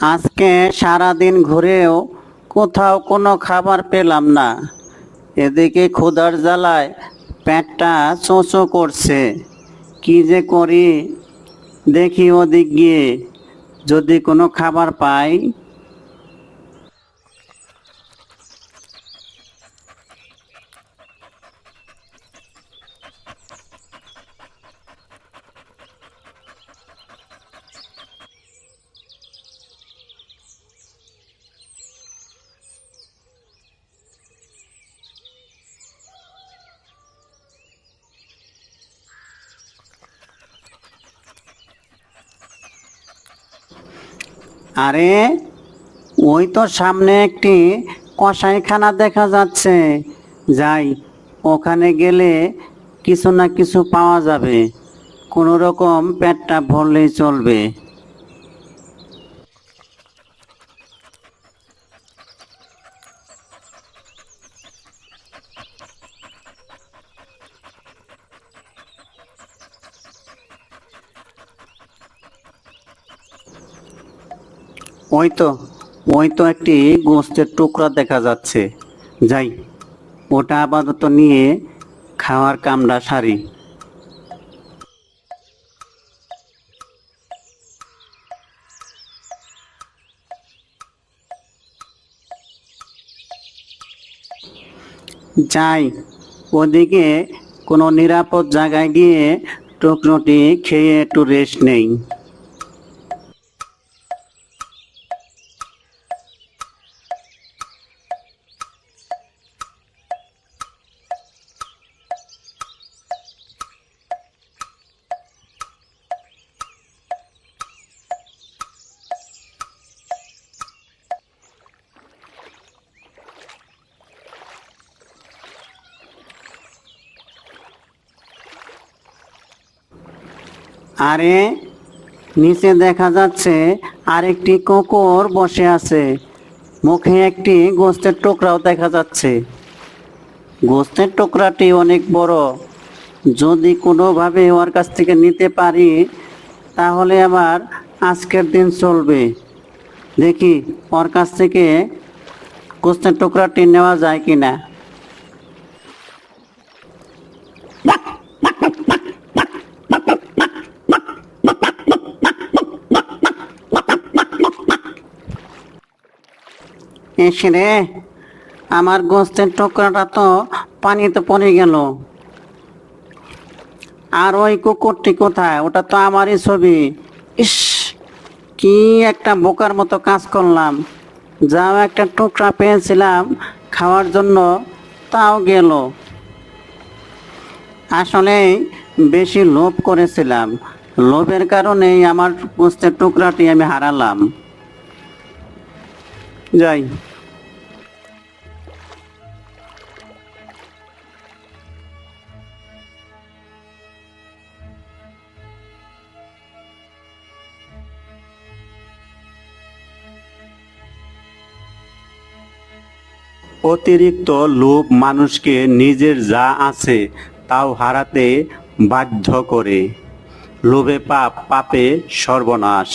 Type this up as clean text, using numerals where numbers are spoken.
আজকে সারাদিন ঘুরেও কোথাও কোনো খাবার পেলাম না। এদিকে ক্ষুধার জ্বালায় পেটটা চোঁচো করছে। কি যে করি, দেখি ওদিক গিয়ে যদি কোনো খাবার পাই। আরে, ওই তো সামনে একটি কসাইখানা দেখা যাচ্ছে। যাই, ওখানে গেলে কিছু না কিছু পাওয়া যাবে। কোনো রকম পেটটা ভরলেই চলবে। ওই তো ওই তো একটি গোস্তের টুকরা দেখা যাচ্ছে। যাই, ওটা আপাতত নিয়ে খাওয়ার কামড়া সারি। যাই, ওদিকে কোনো নিরাপদ জায়গায় গিয়ে টুকরোটি খেয়ে একটু রেস্ট নেই। আরে, নিচে দেখা যাচ্ছে আরেকটি কুকুর বসে আছে। মুখে একটি গোস্তের টুকরাও দেখা যাচ্ছে। গোস্তের টুকরাটি অনেক বড়। যদি কোনোভাবে ওর কাছ থেকে নিতে পারি, তাহলে আবার আজকের দিন চলবে। দেখি ওর কাছ থেকে গোস্তের টুকরাটি নেওয়া যায় কিনা। এসে রে, আমার গোস্তের টুকরাটা তো পানিতে পড়ে গেল। আর ওই কুকুরটি কোথায়? ওটা তো আমারই ছবি। ইস, কি একটা বোকার মতো কাজ করলাম। যাও, একটা টুকরা পেয়েছিলাম খাওয়ার জন্য, তাও গেল। আসলে বেশি লোভ করেছিলাম। লোভের কারণেই আমার গোস্তের টুকরাটি আমি হারালাম। যাই। অতিরিক্ত লোভ মানুষকে নিজের যা আছে তাও হারাতে বাধ্য করে। লোভে পাপ, পাপে সর্বনাশ।